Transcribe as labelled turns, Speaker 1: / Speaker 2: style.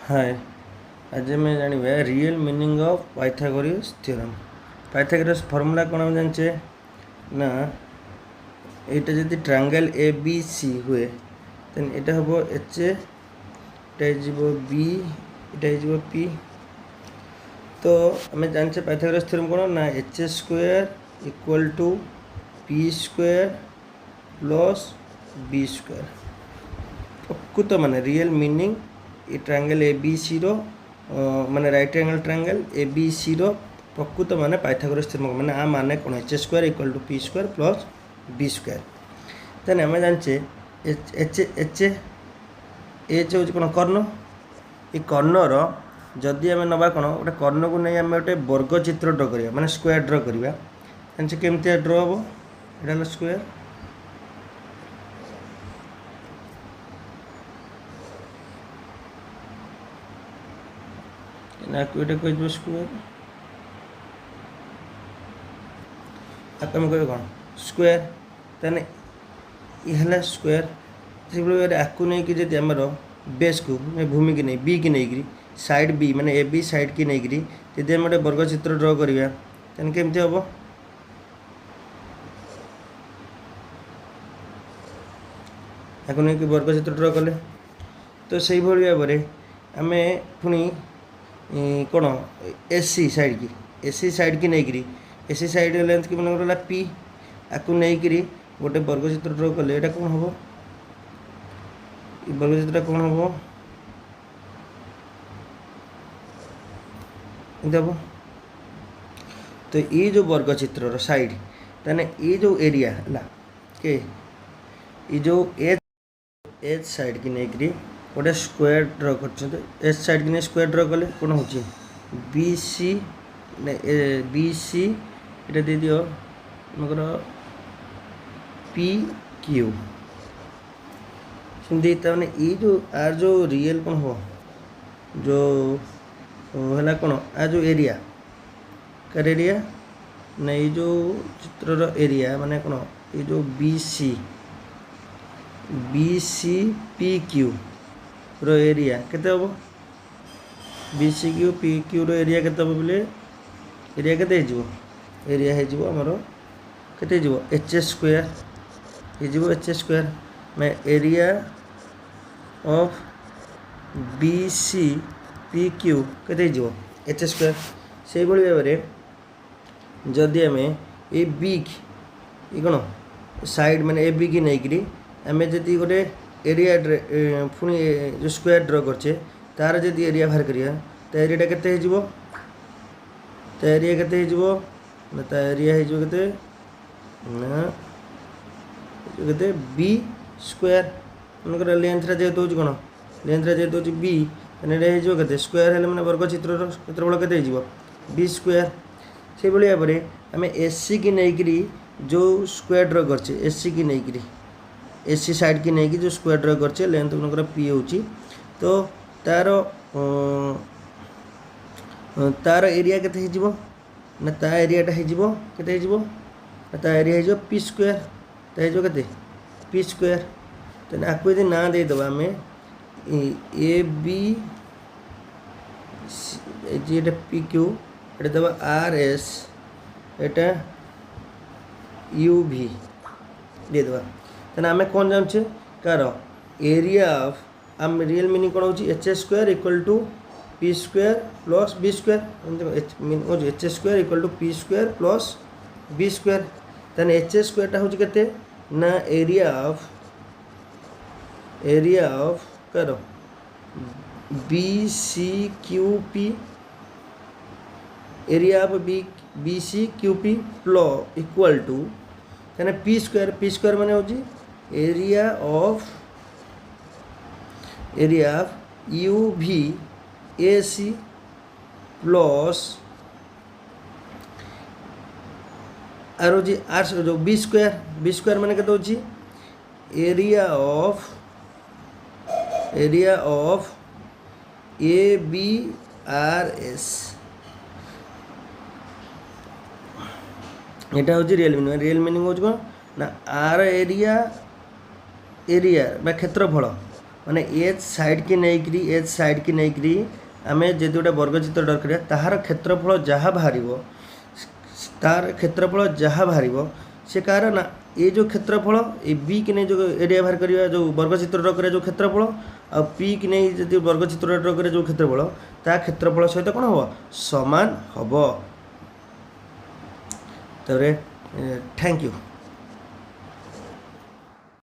Speaker 1: हाय आज मैं जाना real meaning of Pythagoras theorem. Pythagoras formula कौन हम जानचे ना एटा जदि ट्रायंगल ए बी सी हुए देन एटा हबो एच एटा हिजबो बी एटा हिजबो पी। तो आम जानचे पाइथागोरस थ्योरम कौन ना H square equal to P square plus B square. प्रकृत माने रियल मीनिंग ये ट्रायंगल ए बी सी रो माने right angle triangle A B C रो प्रकृत माने पाइथागोरस थ्योरम माने आ माने कौन H square equal to P square plus B square. Then आम जानचे एच एच एच एच हूँ कौन कर्ण ये कर्णर जदि आम नवा कौन गोटे कर्ण को नहीं आम गोटे वर्ग चित्र ड्र करिया माने स्क्वायर ड्र करिया जानचे केमती ड्र हम एटा स्क्वायर कह स्क्वायर आम कह कौन स्क्वायर तेने ये स्क्वायर से आपको नहीं कि जब आमर बेस को भूमि की नहीं बी की नहीं साइड बी माने ए बी साइड की नहीं जब आम गोटे वर्ग चित्र ड्र करिया तेन केमती हम आपको नहीं कि वर्ग चित्र ड्र कले तो से भाव में आम पुणी कौन एसी साइड की नहीं एसी साइड लेंथ की मन गला पी आपको नहीं गोटे वर्ग चित्र ड्र कले यहाँ कौन हम वर्ग चित्र कौन हम हम तो ये जो वर्ग चित्र साइड ताने ये जो एरिया है के ये जो एच साइड की नहीं गोटे स्क्वायर ड्र कर एच साइड की नहीं स्क्वायर ड्र कले कौन हो बी सी ये दे दियो मगर पी क्यू सेमती मैंने ये जो आर जो रियल कौन हो जो है कौन आर जो एरिया कार एरिया ना ये जो चित्र एरिया माने कौन ये जो बी सी पी क्यू रो एरिया केते हम B C Q P Q रो एरिया केते हम बोले एरिया केते हो एरिया हो आमर केते हो एच स्क्वायर हो एच स्क्वायर मैं area of B C P Q केते हो एच स्क्वायर से भाव में जदि आम ए बी ये कौन साइड माने ए बी की नहीं आम जी गोटे एरिया पुणी जो स्क्वायर ड्र करचे तार जदि एरिया बाहर करिया तो एरिया केते हो तो एरिया केते हो ना तो एरिया हो केते ना केते बी स्क्वायर मन लेंथ जेहेतु हो कौन लेंथ जेहेतु हो बी हो केते स्क्वायर है मैंने वर्ग चित्र क्षेत्रफल केते हो बी स्क्वायर से भाव में आम एसी की नहीं जो स्क्वायर ड्र करचे एसी की नहीं एसी साइड की नहीं जो स्क्वायर ड्र करचे लेंथ उनकर पी हो तो तार तार एरिया केते हो ना ता एरियाटा हो केते हो ना ता एरिया हो पी स्क्वायर ता हो केते पी स्क्वायर तो आपको यदि ना देदेव आम ए बी ये पी क्यू ये देव आर एस एटा यू भी देदेव तेना आम कौन जानचे कार एरिया ऑफ आम रियल मीनिंग कौन हो H square equal to P square plus B square H square equal to P square plus B square तेन एच स्क्वायर हूँ केते ना एरिया ऑफ कर B C Q P area of B C Q P plus equal to कहना P square माने हो area of यू भी ए सी प्लस आर हो आर जो बी स्क्वायर माने केते होची area of A B R S यहाँ हूँ रियल मीनिंग हो कौन ना आर एरिया बा क्षेत्रफल माने एच साइड की नहीं आम जदि गोटे वर्गचित्र ड्र करिया ताहार क्षेत्रफल जहाँ बाहर तार क्षेत्रफल जहाँ बाहर से कार ना ये जो क्षेत्रफल ए बी की नहीं जो एरिया बाहर करिया जो वर्गचित्र ड्र करिया जो क्षेत्रफल आ पी की नहीं जदि वर्गचित्र ड्र करिया जो क्षेत्रफल ता क्षेत्रफल सहित कौन हम समान हम। तबरे थैंक यू।